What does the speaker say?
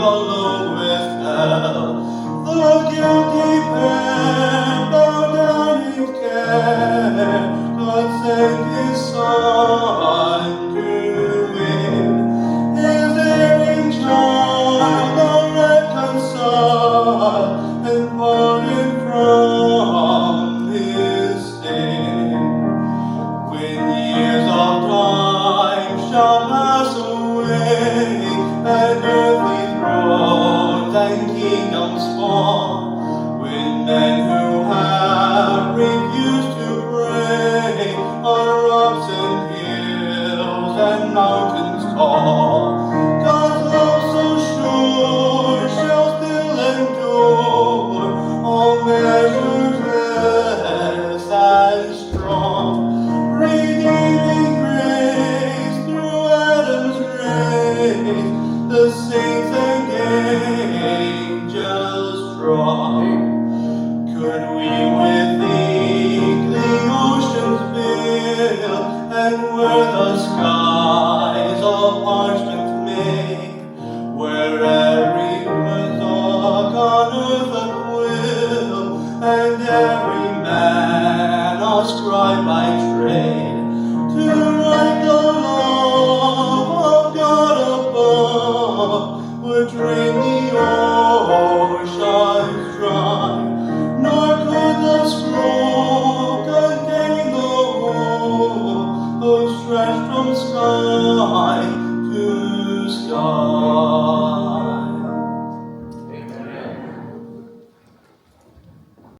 lowest hell. The guilty pair bowed down in care. God sent His Son to win His erring child, reconciled and pardoned from his sin. When years of time shall pass away, and earthly thrones and kingdoms fall, when men who have refused to pray on rocks and hills and mountains tall, God's love so sure shall still endure all measures less and strong, redeeming grace through Adam's race, the saints and angels strong. Could we with thee the oceans fill, and were the skies of parchment made, where every dog on earth at will, and every man a scribe by trade, to write the love of God above, would drain the oceans dry, nor could the scroll contain the whole, stretched from sky to sky.